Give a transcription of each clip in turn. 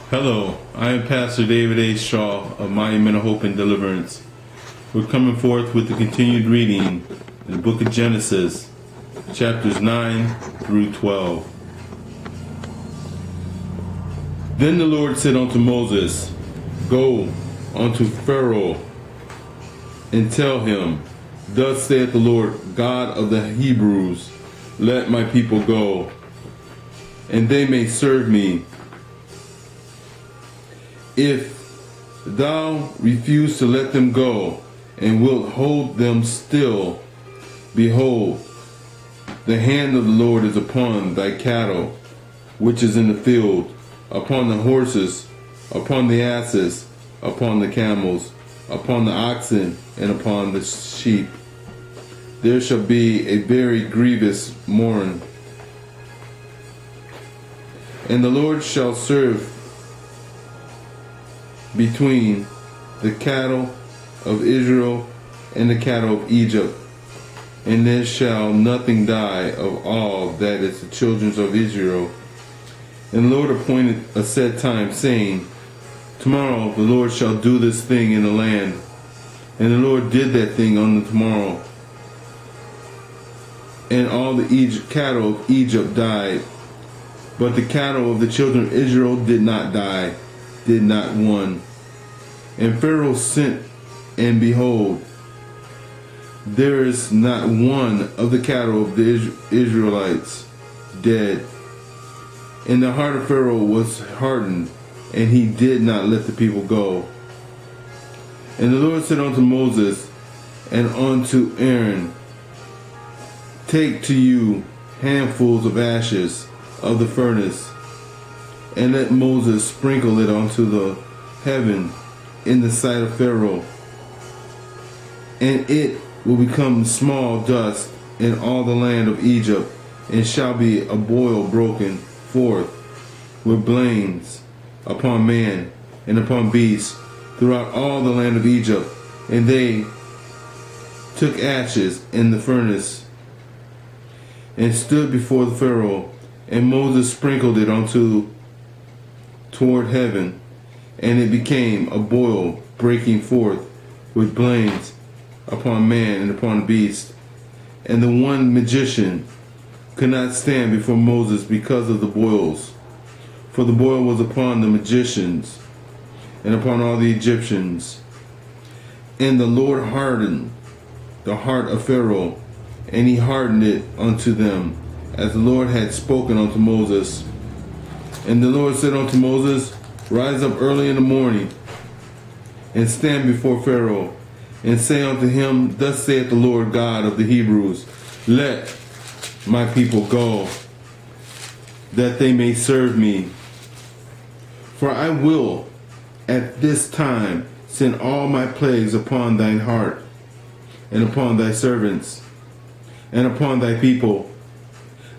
Hello, I am Pastor David A. Shaw of Monument of Hope and Deliverance. We're coming forth with the continued reading in the book of Genesis, chapters 9 through 12. Then the Lord said unto Moses, Go unto Pharaoh and tell him, Thus saith the Lord God of the Hebrews, Let my people go, and they may serve me. If thou refuse to let them go, and wilt hold them still, behold, the hand of the Lord is upon thy cattle, which is in the field, upon the horses, upon the asses, upon the camels, upon the oxen, and upon the sheep. There shall be a very grievous mourn. And the Lord shall serve between the cattle of Israel and the cattle of Egypt, and there shall nothing die of all that is the children of Israel. And the Lord appointed a set time, saying, Tomorrow the Lord shall do this thing in the land. And the Lord did that thing on the tomorrow. And all the cattle of Egypt died, but the cattle of the children of Israel did not die, did not one. And Pharaoh sent, and behold, there is not one of the cattle of the Israelites dead. And the heart of Pharaoh was hardened, and he did not let the people go. And the Lord said unto Moses and unto Aaron, Take to you handfuls of ashes of the furnace, and let Moses sprinkle it onto the heaven in the sight of Pharaoh, and it will become small dust in all the land of Egypt, and shall be a boil broken forth with blains upon man and upon beast throughout all the land of Egypt. And they took ashes in the furnace and stood before the Pharaoh, and Moses sprinkled it toward heaven, and it became a boil breaking forth with blains upon man and upon the beast. And the one magician could not stand before Moses because of the boils, for the boil was upon the magicians and upon all the Egyptians. And the Lord hardened the heart of Pharaoh, and he hardened it unto them, as the Lord had spoken unto Moses. And the Lord said unto Moses, Rise up early in the morning, and stand before Pharaoh, and say unto him, Thus saith the Lord God of the Hebrews, Let my people go, that they may serve me. For I will at this time send all my plagues upon thine heart, and upon thy servants, and upon thy people,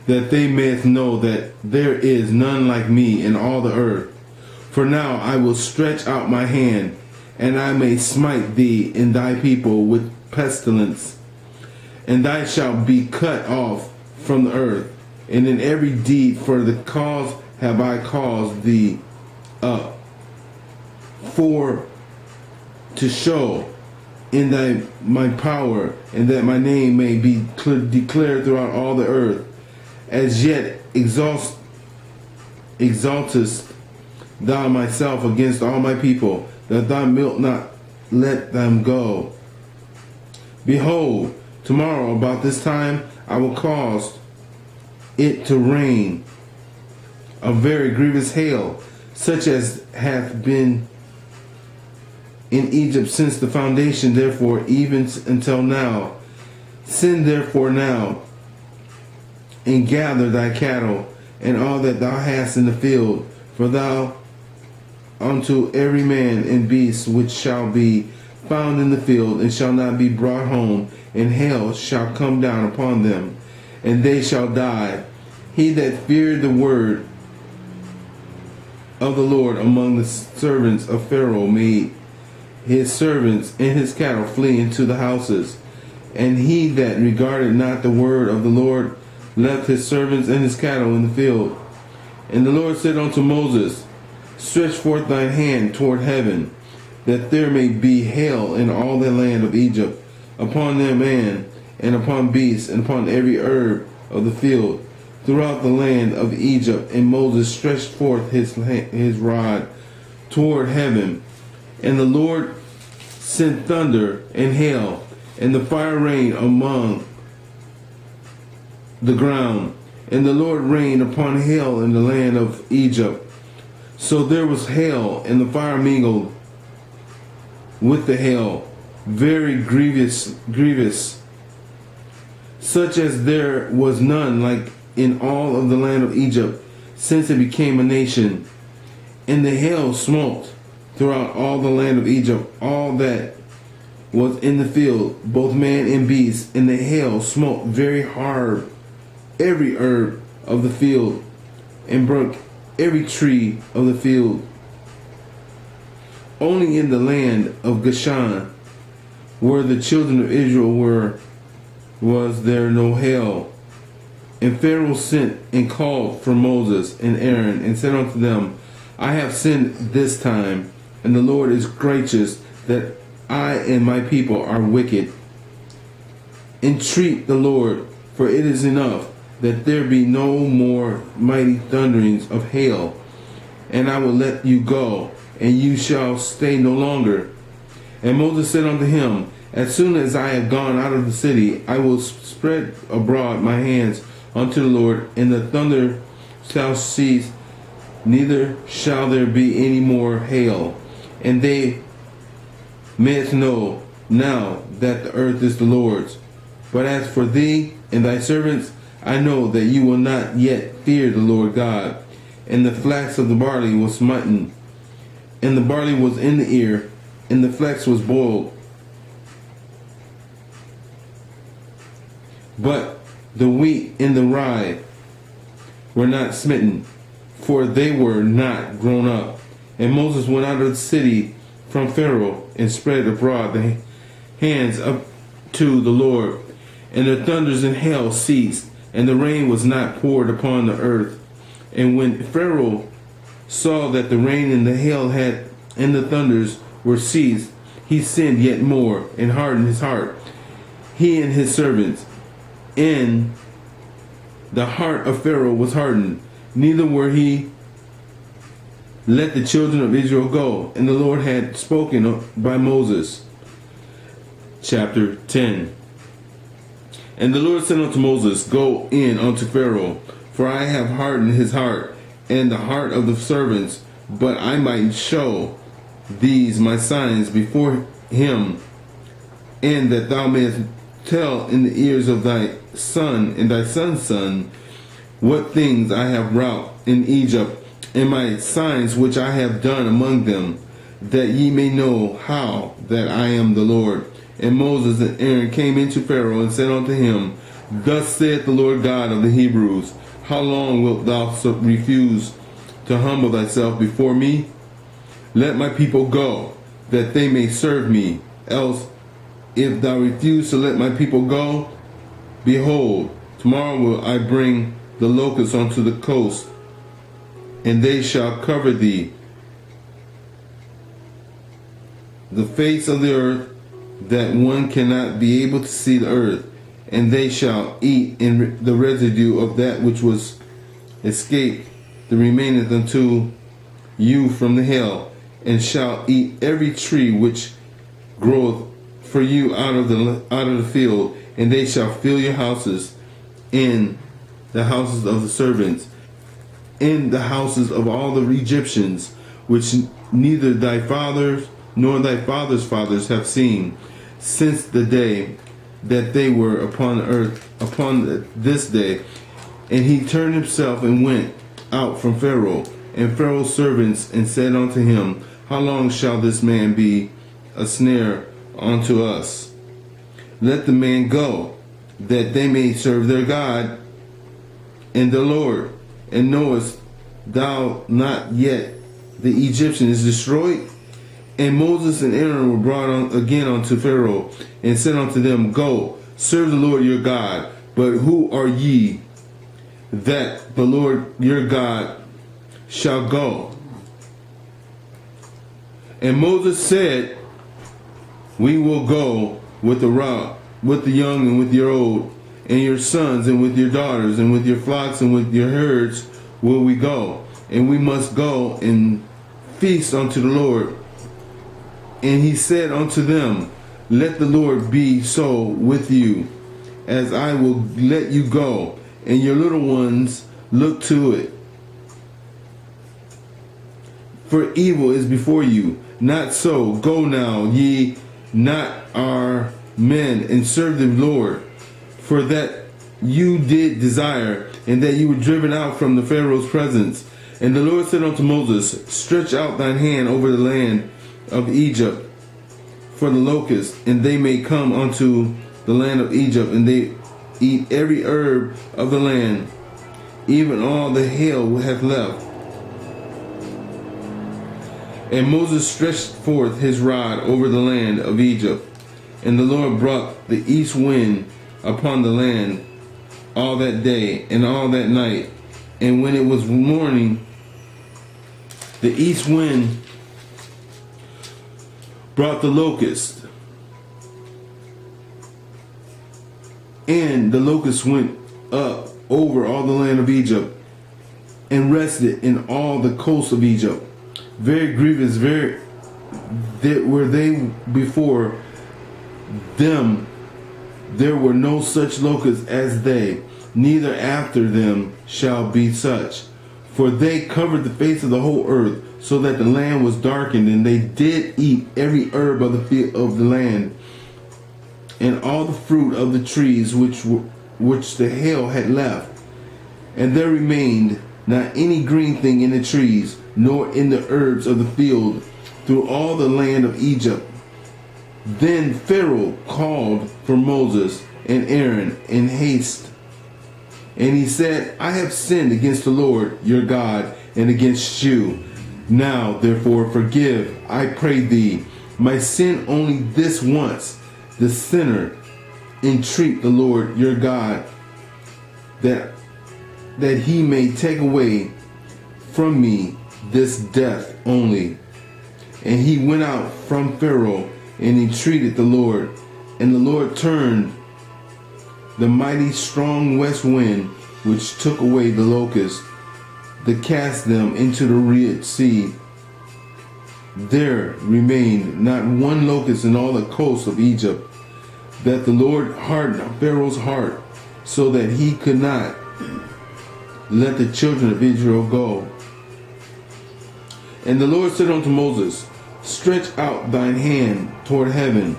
that they may know that there is none like me in all the earth. For now I will stretch out my hand, and I may smite thee and thy people with pestilence, and thou shalt be cut off from the earth. And in every deed for the cause have I caused thee up, for to show in thy my power, and that my name may be declared throughout all the earth. As yet exaltest thou myself against all my people, that thou wilt not let them go. Behold, tomorrow about this time I will cause it to rain a very grievous hail, such as hath been in Egypt since the foundation, therefore even until now. Send therefore now, and gather thy cattle, and all that thou hast in the field, for thou unto every man and beast which shall be found in the field, and shall not be brought home, and hail shall come down upon them, and they shall die. He that feared the word of the Lord among the servants of Pharaoh made his servants and his cattle flee into the houses, and he that regarded not the word of the Lord left his servants and his cattle in the field. And the Lord said unto Moses, Stretch forth thine hand toward heaven, that there may be hail in all the land of Egypt, upon their man, and upon beasts, and upon every herb of the field, throughout the land of Egypt. And Moses stretched forth his rod toward heaven, and the Lord sent thunder and hail, and the fire rained among the ground. And the Lord rained upon hail in the land of Egypt. So there was hail, and the fire mingled with the hail, very grievous, such as there was none like in all of the land of Egypt, since it became a nation. And the hail smote throughout all the land of Egypt, all that was in the field, both man and beast. And the hail smote very hard every herb of the field, and broke every tree of the field. Only in the land of Goshen, where the children of Israel were, was there no hail. And Pharaoh sent and called for Moses and Aaron, and said unto them, I have sinned this time, and the Lord is gracious, that I and my people are wicked. Entreat the Lord, for it is enough that there be no more mighty thunderings of hail, and I will let you go, and you shall stay no longer. And Moses said unto him, As soon as I have gone out of the city, I will spread abroad my hands unto the Lord, and the thunder shall cease, neither shall there be any more hail. And they mayest know now that the earth is the Lord's. But as for thee and thy servants, I know that you will not yet fear the Lord God. And the flax of the barley was smitten, and the barley was in the ear, and the flax was boiled. But the wheat and the rye were not smitten, for they were not grown up. And Moses went out of the city from Pharaoh, and spread abroad the hands up to the Lord. And the thunders and hail ceased, and the rain was not poured upon the earth. And when Pharaoh saw that the rain and the hail had and the thunders were ceased, he sinned yet more, and hardened his heart, he and his servants. And the heart of Pharaoh was hardened, neither were he let the children of Israel go. And the Lord had spoken by Moses. Chapter 10. And the Lord said unto Moses, Go in unto Pharaoh, for I have hardened his heart, and the heart of the servants, but I might show these my signs before him, and that thou mayest tell in the ears of thy son and thy son's son what things I have wrought in Egypt, and my signs which I have done among them, that ye may know how that I am the Lord. And Moses and Aaron came into Pharaoh, and said unto him, Thus saith the Lord God of the Hebrews, How long wilt thou refuse to humble thyself before me? Let my people go, that they may serve me. Else, if thou refuse to let my people go, behold, tomorrow will I bring the locusts unto the coast, and they shall cover thee, the face of the earth, that one cannot be able to see the earth, and they shall eat in the residue of that which was escaped, that remaineth unto you from the hail, and shall eat every tree which groweth for you out of the field, and they shall fill your houses, in the houses of the servants, in the houses of all the Egyptians, which neither thy fathers nor thy fathers' fathers have seen, since the day that they were upon the earth, upon this day. And he turned himself and went out from Pharaoh and Pharaoh's servants, and said unto him, How long shall this man be a snare unto us? Let the man go, that they may serve their God and the Lord. And knowest thou not yet the Egyptian is destroyed? And Moses and Aaron were brought on again unto Pharaoh, and said unto them, Go, serve the Lord your God. But who are ye that the Lord your God shall go? And Moses said, we will go with the route, with the young and with your old, and your sons and with your daughters, and with your flocks and with your herds will we go. And we must go and feast unto the Lord. And he said unto them, let the Lord be so with you, as I will let you go, and your little ones look to it. For evil is before you. Not so. Go now, ye not our men, and serve the Lord. For that you did desire, and that you were driven out from the Pharaoh's presence. And the Lord said unto Moses, stretch out thine hand over the land of Egypt for the locusts, and they may come unto the land of Egypt, and they eat every herb of the land, even all the hail hath left. And Moses stretched forth his rod over the land of Egypt, and the Lord brought the east wind upon the land all that day and all that night. And when it was morning, the east wind brought the locust, and the locust went up over all the land of Egypt, and rested in all the coasts of Egypt. Very grievous, very that were they before them. There were no such locusts as they, neither after them shall be such. For they covered the face of the whole earth, so that the land was darkened, and they did eat every herb of the field of the land, and all the fruit of the trees which the hail had left. And there remained not any green thing in the trees, nor in the herbs of the field, through all the land of Egypt. Then Pharaoh called for Moses and Aaron in haste, and he said, I have sinned against the Lord your God, and against you. Now therefore forgive, I pray thee, my sin only this once, the sinner. Entreat the Lord your God, that he may take away from me this death only. And he went out from Pharaoh and entreated the Lord. And the Lord turned the mighty strong west wind, which took away the locusts, that cast them into the Red Sea. There remained not one locust in all the coasts of Egypt, that the Lord hardened Pharaoh's heart, so that he could not let the children of Israel go. And the Lord said unto Moses, stretch out thine hand toward heaven,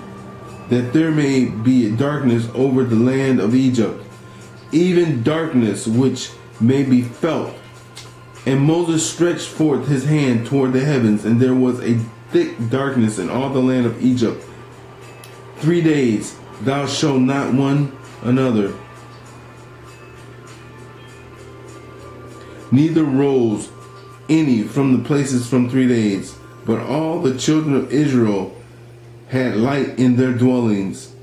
that there may be darkness over the land of Egypt, even darkness which may be felt. And Moses stretched forth his hand toward the heavens, and there was a thick darkness in all the land of Egypt. 3 days thou shalt not one another, neither rose any from the places from 3 days. But all the children of Israel had light in their dwellings.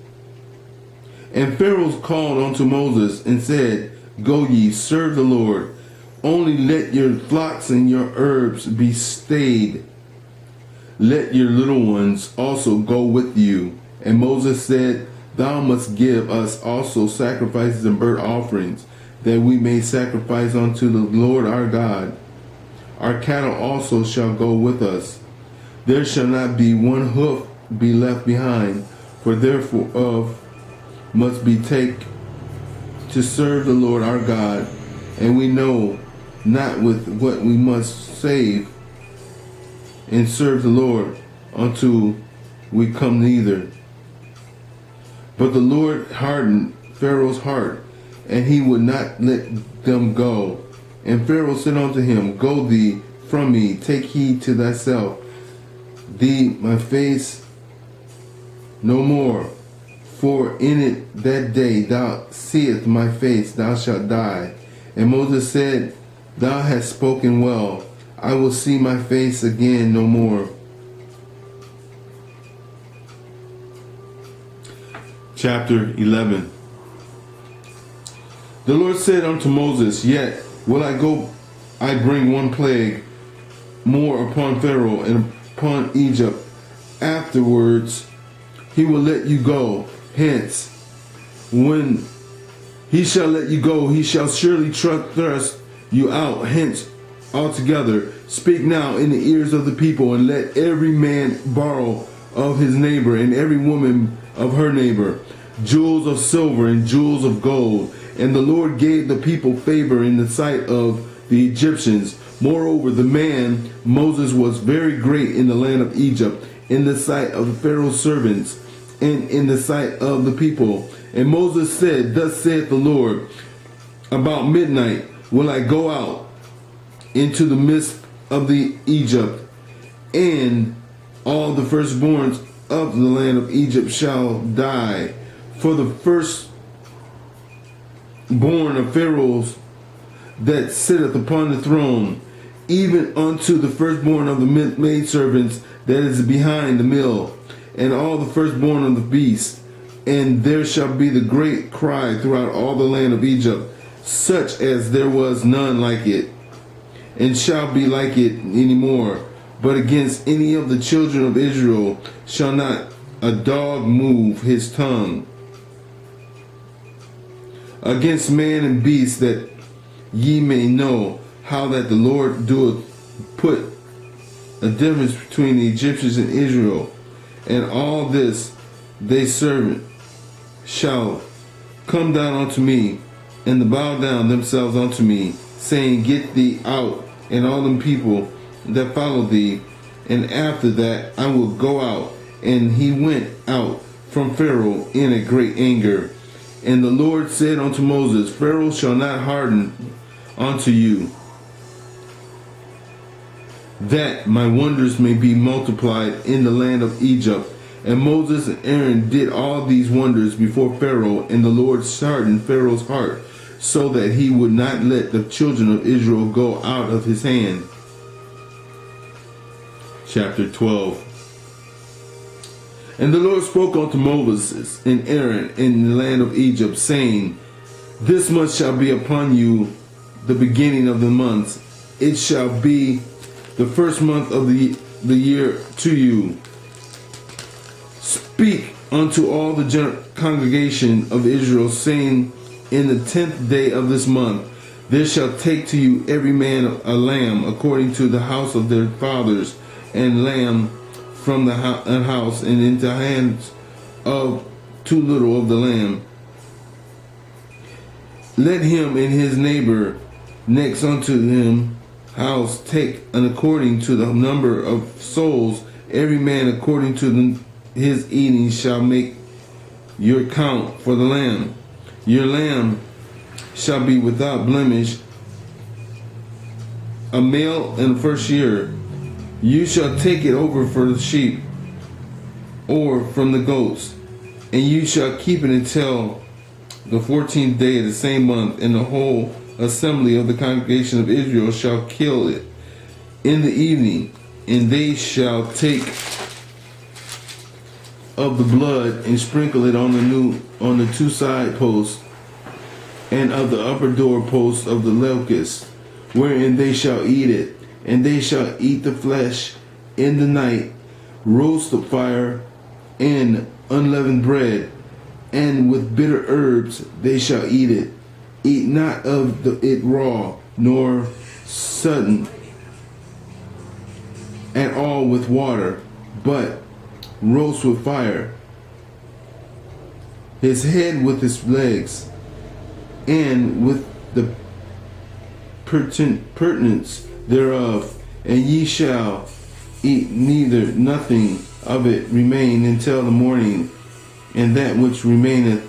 And Pharaoh called unto Moses and said, go ye, serve the Lord. Only let your flocks and your herbs be stayed. Let your little ones also go with you. And Moses said, thou must give us also sacrifices and burnt offerings, that we may sacrifice unto the Lord our God. Our cattle also shall go with us. There shall not be one hoof be left behind, for therefore of must be take to serve the Lord our God, and we know not with what we must save and serve the Lord until we come neither. But the Lord hardened Pharaoh's heart, and he would not let them go. And Pharaoh said unto him, go thee from me, take heed to thyself, thee my face no more. For in it that day thou seest my face, thou shalt die. And Moses said, thou hast spoken well. I will see my face again no more. Chapter 11. The Lord said unto Moses, yet will I bring one plague more upon Pharaoh and upon Egypt. Afterwards, he will let you go. Hence, when he shall let you go, he shall surely thrust you out hence altogether. Speak now in the ears of the people, and let every man borrow of his neighbor, and every woman of her neighbor, jewels of silver and jewels of gold. And the Lord gave the people favor in the sight of the Egyptians. Moreover, the man Moses was very great in the land of Egypt, in the sight of the Pharaoh's servants, and in the sight of the people. And Moses said, Thus saith the Lord, about midnight will I go out into the midst of the Egypt, and all the firstborns of the land of Egypt shall die. For the firstborn of Pharaoh's that sitteth upon the throne, even unto the firstborn of the maidservants that is behind the mill, and all the firstborn of the beasts. And there shall be the great cry throughout all the land of Egypt, such as there was none like it, and shall be like it any more. But against any of the children of Israel shall not a dog move his tongue. Against man and beast, that ye may know how that the Lord doeth put a difference between the Egyptians and Israel. And all this they servant shall come down unto me, and bow down themselves unto me, saying, Get thee out, and all them people that follow thee. And after that I will go out. And he went out from Pharaoh in a great anger. And the Lord said unto Moses, Pharaoh shall not harden unto you, that my wonders may be multiplied in the land of Egypt. And Moses and Aaron did all these wonders before Pharaoh, and the Lord hardened Pharaoh's heart, so that he would not let the children of Israel go out of his hand. Chapter 12. And the Lord spoke unto Moses and Aaron in the land of Egypt, saying, This month shall be upon you the beginning of the months. It shall be the first month of the year to you. Speak unto all the congregation of Israel, saying, In the 10th day of this month there shall take to you every man a lamb according to the house of their fathers, and lamb from the house, and into hands of too little of the lamb. Let him and his neighbor next unto him house take an according to the number of souls, every man according to his eating shall make your count for the lamb. Your lamb shall be without blemish, a male in the first year. You shall take it over for the sheep, or from the goats, and you shall keep it until the 14th day of the same month, and the whole assembly of the congregation of Israel shall kill it in the evening, and they shall take of the blood and sprinkle it on the two side posts and of the upper door posts of the locust, wherein they shall eat it. And they shall eat the flesh in the night, roast of fire, and unleavened bread, and with bitter herbs they shall eat it. Eat not of it raw, nor sodden at all with water, but roast with fire, his head with his legs, and with the pertinence thereof, and ye shall eat neither nothing of it remain until the morning, and that which remaineth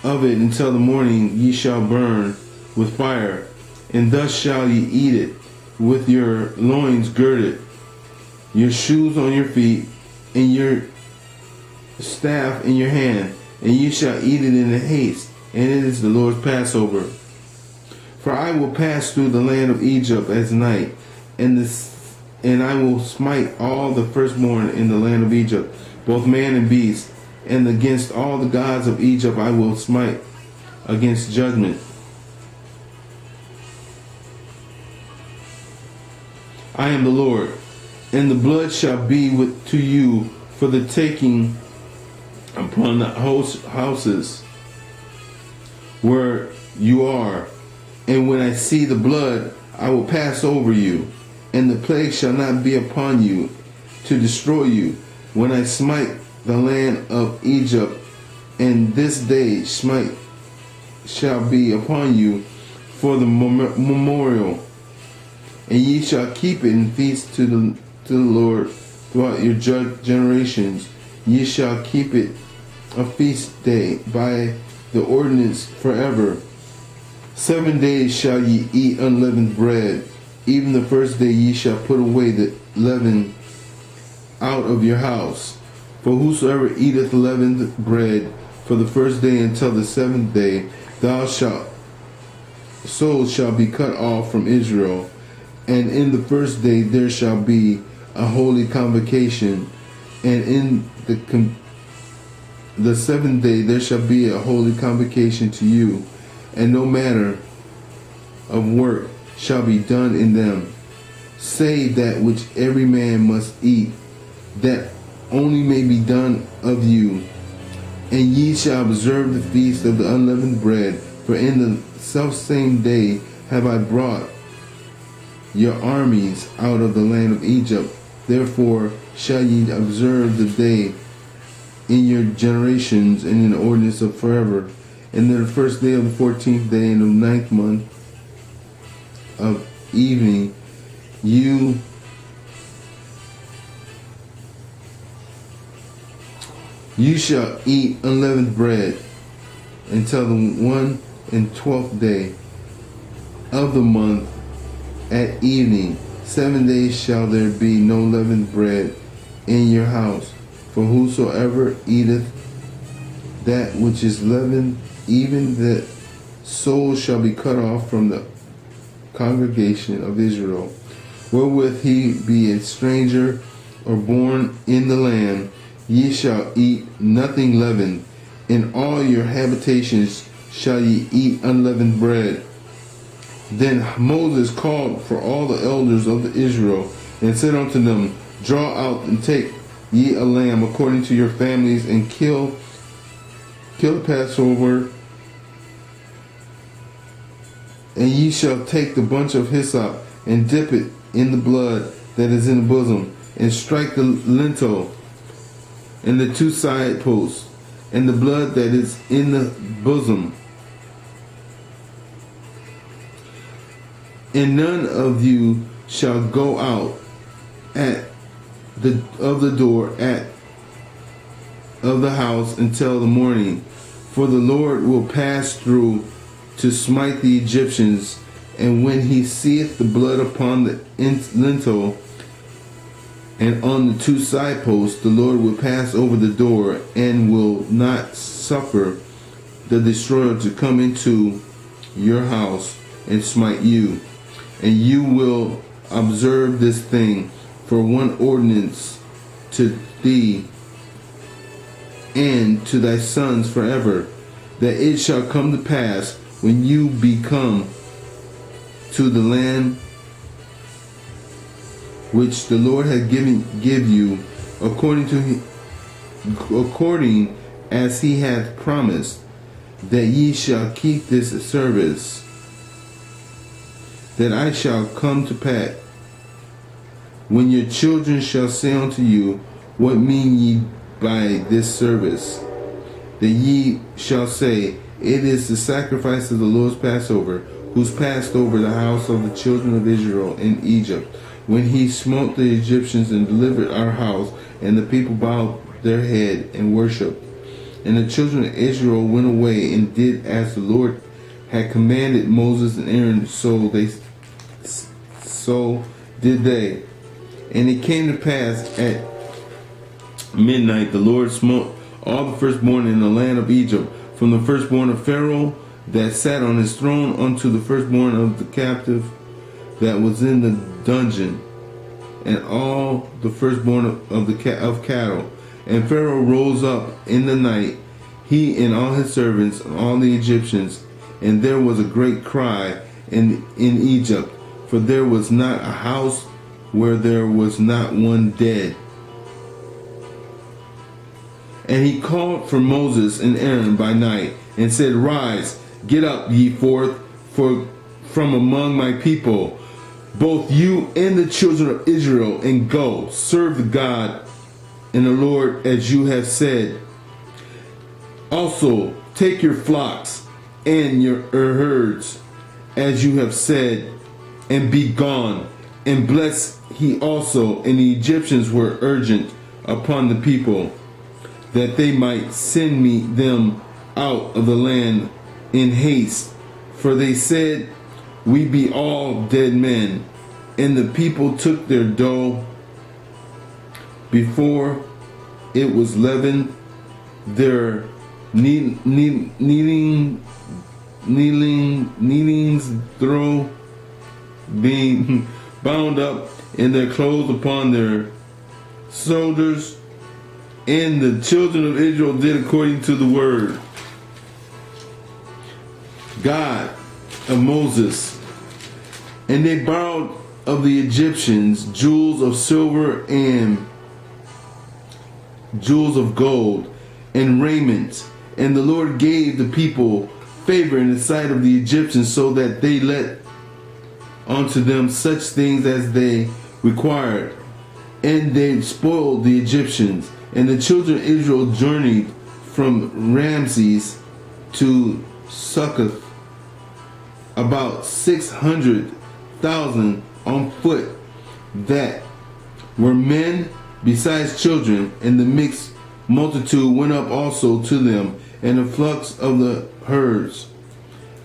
of it until the morning ye shall burn with fire, and thus shall ye eat it, with your loins girded, your shoes on your feet, and your staff in your hand, and ye shall eat it in haste, and it is the Lord's Passover. For I will pass through the land of Egypt as night, and I will smite all the firstborn in the land of Egypt, both man and beast, and against all the gods of Egypt I will smite against judgment. I am the Lord. And the blood shall be to you for the taking upon the houses where you are. And when I see the blood, I will pass over you, and the plague shall not be upon you to destroy you. When I smite the land of Egypt, and this day smite shall be upon you for the memorial, and ye shall keep it in feast to the Lord throughout your generations. Ye shall keep it a feast day by the ordinance forever. 7 days shall ye eat unleavened bread. Even the first day ye shall put away the leaven out of your house. For whosoever eateth leavened bread for the first day until the 7th day, soul shall be cut off from Israel. And in the first day there shall be a holy convocation, and in the 7th day there shall be a holy convocation to you, and no manner of work shall be done in them, save that which every man must eat, that only may be done of you. And ye shall observe the feast of the unleavened bread, for in the selfsame day have I brought your armies out of the land of Egypt. Therefore shall ye observe the day in your generations, and in the ordinance of forever. And then the first day of the 14th day in the 9th month of evening, you shall eat unleavened bread until the 112th day of the month at evening. 7 days shall there be no leavened bread in your house. For whosoever eateth that which is leavened, even that soul shall be cut off from the congregation of Israel. Wherewith he be a stranger or born in the land, ye shall eat nothing leavened. In all your habitations shall ye eat unleavened bread. Then Moses called for all the elders of the Israel, and said unto them, Draw out and take ye a lamb according to your families, and kill the Passover. And ye shall take the bunch of hyssop, and dip it in the blood that is in the bosom, and strike the lintel and the 2 side posts, and the blood that is in the bosom. And none of you shall go out of the door of the house until the morning, for the Lord will pass through to smite the Egyptians. And when he seeth the blood upon the lintel and on the 2 side posts, the Lord will pass over the door, and will not suffer the destroyer to come into your house and smite you. And you will observe this thing for one ordinance to thee and to thy sons forever, that it shall come to pass when you be come to the land which the Lord hath give you, according as he hath promised, that ye shall keep this service, that I shall come to pass. When your children shall say unto you, What mean ye by this service? That ye shall say, It is the sacrifice of the Lord's Passover, who's passed over the house of the children of Israel in Egypt, when he smote the Egyptians and delivered our house. And the people bowed their head and worshipped. And the children of Israel went away and did as the Lord had commanded Moses and Aaron, so did they. And it came to pass at midnight, the Lord smote all the firstborn in the land of Egypt, from the firstborn of Pharaoh that sat on his throne unto the firstborn of the captive that was in the dungeon, and all the firstborn of cattle. And Pharaoh rose up in the night, he and all his servants, and all the Egyptians, and there was a great cry in Egypt, for there was not a house where there was not one dead. And he called for Moses and Aaron by night, and said, Rise, get up, ye forth, from among my people, both you and the children of Israel, and go, serve the God and the Lord as you have said. Also, take your flocks and your herds, as you have said, and be gone. And bless he also. And the Egyptians were urgent upon the people, that they might send me them out of the land in haste. For they said, We be all dead men. And the people took their dough before it was leavened, their kneadings through, being bound up in their clothes upon their shoulders. And the children of Israel did according to the word God of Moses. And they borrowed of the Egyptians jewels of silver and jewels of gold and raiment. And the Lord gave the people favor in the sight of the Egyptians, so that they let unto them such things as they required. And they spoiled the Egyptians. And the children of Israel journeyed from Ramses to Succoth, about 600,000 on foot, that were men besides children. And the mixed multitude went up also to them, and the flocks of the herds,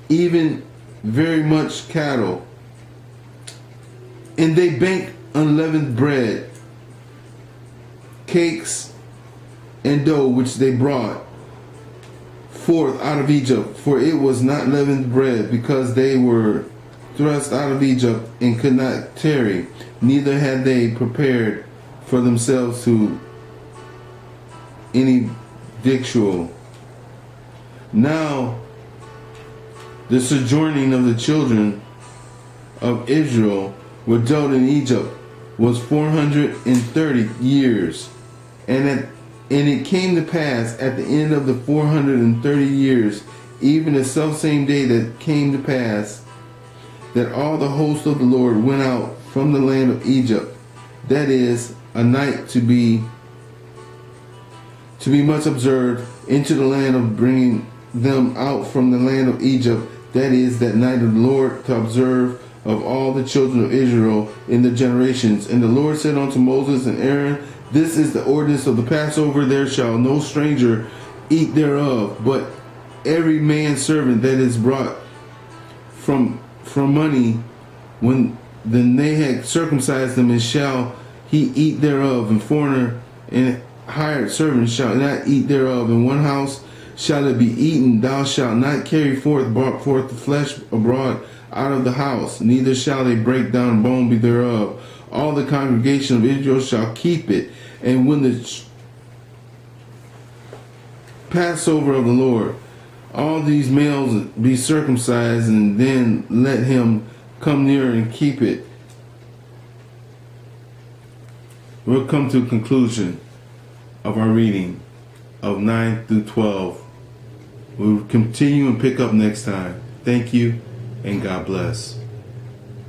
even very much cattle. And they banked unleavened bread, cakes, and dough, which they brought forth out of Egypt, for it was not leavened bread, because they were thrust out of Egypt and could not tarry, neither had they prepared for themselves to any victual. Now the sojourning of the children of Israel were dealt in Egypt was 430 years, and it came to pass at the end of the 430 years, even the selfsame day that came to pass, that all the host of the Lord went out from the land of Egypt, that is, a night to be much observed, into the land of bringing them out from the land of Egypt, that is, that night of the Lord, to observe of all the children of Israel in the generations. And the Lord said unto Moses and Aaron, This is the ordinance of the Passover. There shall no stranger eat thereof, but every man's servant that is brought from money, when then they had circumcised them, and shall he eat thereof. And foreigner and hired servant shall not eat thereof. In one house shall it be eaten. Thou shalt not carry brought forth the flesh abroad out of the house, neither shall they break down bone thereof. All the congregation of Israel shall keep it. And when the Passover of the Lord, all these males be circumcised, and then let him come near and keep it. We'll come to a conclusion of our reading of 9 through 12. We'll continue and pick up next time. Thank you, and God bless.